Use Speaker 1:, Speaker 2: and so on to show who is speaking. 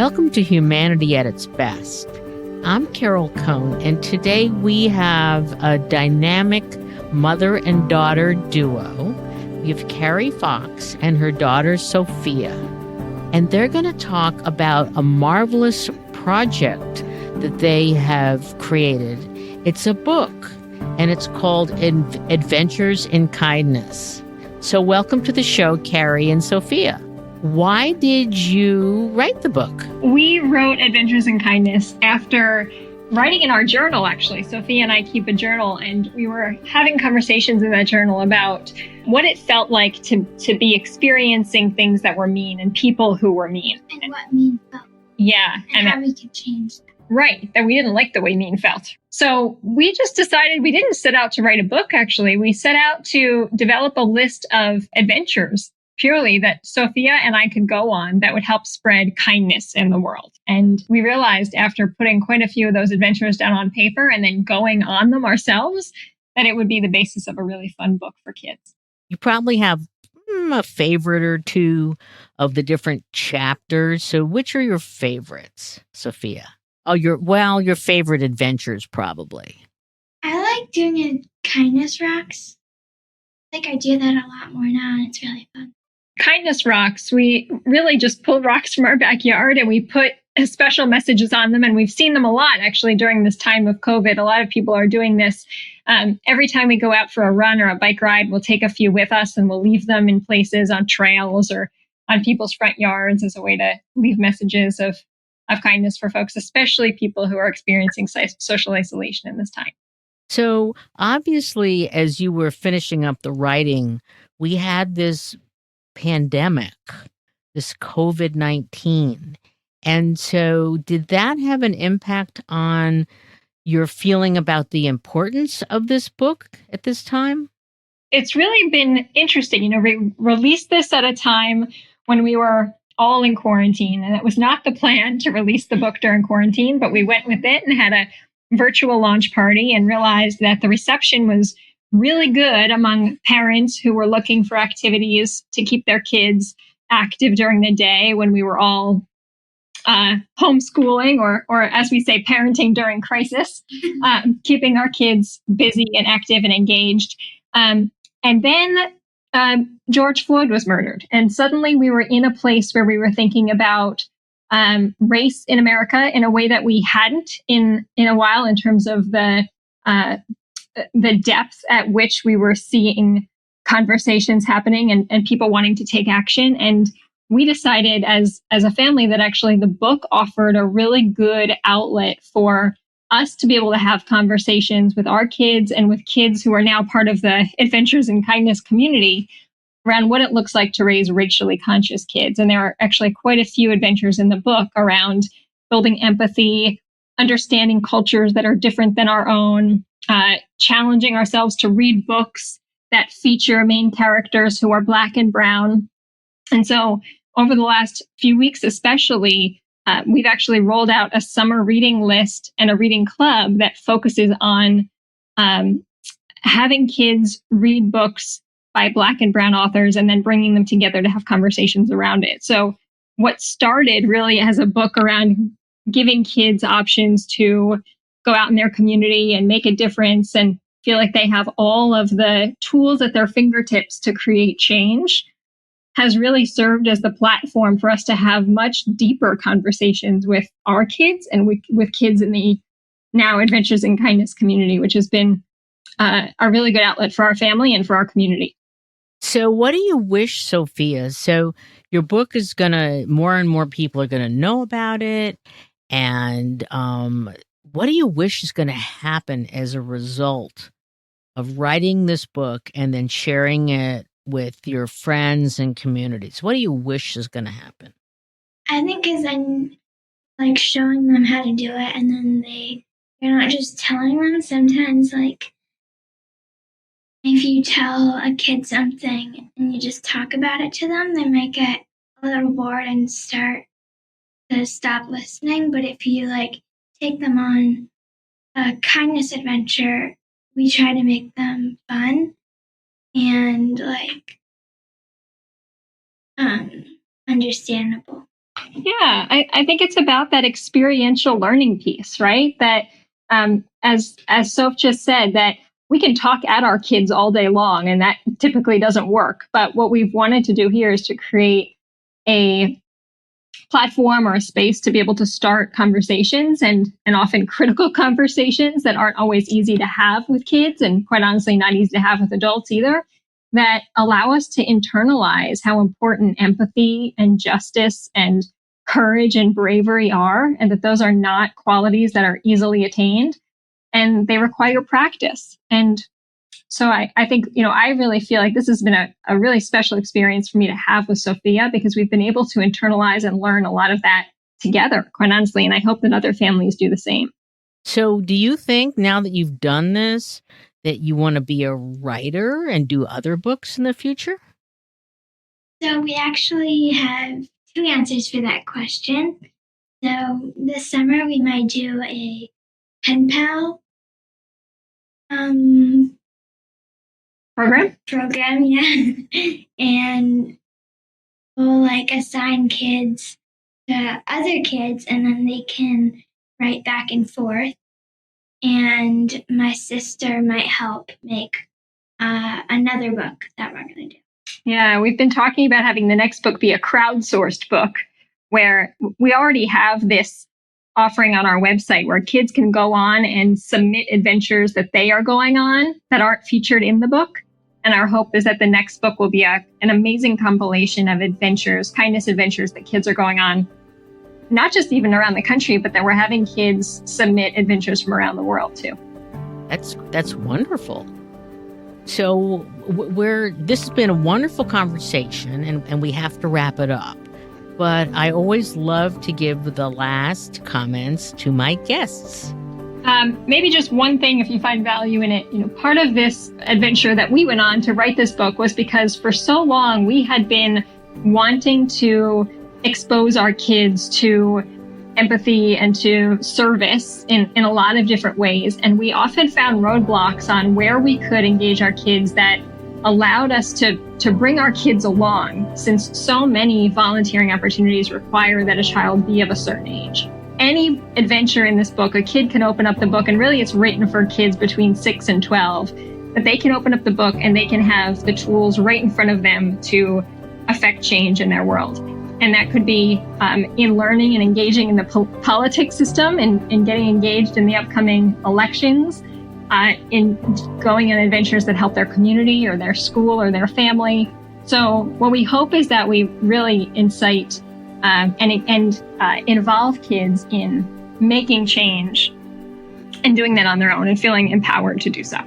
Speaker 1: Welcome to Humanity at its Best. I'm Carol Cohn, and today we have a dynamic mother and daughter duo. We have Carrie Fox and her daughter Sophia, and they're going to talk about a marvelous project that they have created. It's a book, and it's called Adventures in Kindness. So welcome to the show, Carrie and Sophia. Why did you write the book?
Speaker 2: We wrote Adventures in Kindness after writing in our journal, actually. Sophia and I keep a journal, and we were having conversations in that journal about what it felt like to be experiencing things that were mean and people who were mean.
Speaker 3: And what mean felt.
Speaker 2: Yeah.
Speaker 3: And how we could change that.
Speaker 2: Right, that we didn't like the way mean felt. So we just decided we didn't set out to write a book, actually. We set out to develop a list of adventures purely that Sophia and I could go on that would help spread kindness in the world. And we realized after putting quite a few of those adventures down on paper and then going on them ourselves, that it would be the basis of a really fun book for kids.
Speaker 1: You probably have a favorite or two of the different chapters. So which are your favorites, Sophia? Oh, your favorite adventures, probably.
Speaker 3: I like doing a kindness rocks. I do that a lot more now, and it's really fun.
Speaker 2: Kindness rocks, we really just pull rocks from our backyard and we put special messages on them. And we've seen them a lot, actually, during this time of COVID. A lot of people are doing this. Every time we go out for a run or a bike ride, we'll take a few with us and we'll leave them in places on trails or on people's front yards as a way to leave messages of kindness for folks, especially people who are experiencing social isolation in this time.
Speaker 1: So obviously, as you were finishing up the writing, we had this pandemic, this COVID-19. And so did that have an impact on your feeling about the importance of this book at this time?
Speaker 2: It's really been interesting. We released this at a time when we were all in quarantine, and it was not the plan to release the book during quarantine, but we went with it and had a virtual launch party and realized that the reception was really good among parents who were looking for activities to keep their kids active during the day when we were all homeschooling or as we say, parenting during crisis, keeping our kids busy and active and engaged. And then George Floyd was murdered. And suddenly we were in a place where we were thinking about race in America in a way that we hadn't in a while, in terms of the depth at which we were seeing conversations happening and people wanting to take action. And we decided as a family that actually the book offered a really good outlet for us to be able to have conversations with our kids and with kids who are now part of the Adventures in Kindness community around what it looks like to raise racially conscious kids. And there are actually quite a few adventures in the book around building empathy, understanding cultures that are different than our own, challenging ourselves to read books that feature main characters who are Black and brown. And so over the last few weeks, especially, we've actually rolled out a summer reading list and a reading club that focuses on having kids read books by Black and brown authors and then bringing them together to have conversations around it. So what started really as a book around giving kids options to go out in their community and make a difference and feel like they have all of the tools at their fingertips to create change has really served as the platform for us to have much deeper conversations with our kids and with kids in the now Adventures in Kindness community, which has been a really good outlet for our family and for our community.
Speaker 1: So what do you wish, Sophia? So your book is more and more people are going to know about it. And what do you wish is going to happen as a result of writing this book and then sharing it with your friends and communities? What do you wish is going to happen?
Speaker 3: I think is I'm showing them how to do it, and then you're not just telling them. Sometimes if you tell a kid something and you just talk about it to them, they might get a little bored and start to stop listening. But if you take them on a kindness adventure, we try to make them fun and understandable.
Speaker 2: Yeah, I think it's about that experiential learning piece, right? That as Soph just said, that we can talk at our kids all day long, and that typically doesn't work. But what we've wanted to do here is to create a platform or a space to be able to start conversations and often critical conversations that aren't always easy to have with kids, and quite honestly not easy to have with adults either, that allow us to internalize how important empathy and justice and courage and bravery are, and that those are not qualities that are easily attained, and they require practice. And so I think, I really feel like this has been a really special experience for me to have with Sophia, because we've been able to internalize and learn a lot of that together, quite honestly. And I hope that other families do the same.
Speaker 1: So do you think now that you've done this, that you want to be a writer and do other books in the future?
Speaker 3: So we actually have two answers for that question. So this summer we might do a pen pal program, yeah. And we'll assign kids to other kids, and then they can write back and forth. And my sister might help make another book that we're going to do.
Speaker 2: Yeah, we've been talking about having the next book be a crowdsourced book, where we already have this offering on our website where kids can go on and submit adventures that they are going on that aren't featured in the book. And our hope is that the next book will be an amazing compilation of adventures, kindness adventures that kids are going on, not just even around the country, but that we're having kids submit adventures from around the world too.
Speaker 1: That's wonderful. So this has been a wonderful conversation, and we have to wrap it up. But I always love to give the last comments to my guests.
Speaker 2: Maybe just one thing, if you find value in it. Part of this adventure that we went on to write this book was because for so long we had been wanting to expose our kids to empathy and to service in a lot of different ways. And we often found roadblocks on where we could engage our kids that allowed us to bring our kids along, since so many volunteering opportunities require that a child be of a certain age. Any adventure in this book, a kid can open up the book, and really it's written for kids between 6 and 12, but they can open up the book and they can have the tools right in front of them to affect change in their world. And that could be in learning and engaging in the politics system, and getting engaged in the upcoming elections, in going on adventures that help their community or their school or their family. So what we hope is that we really incite and involve kids in making change and doing that on their own and feeling empowered to do so.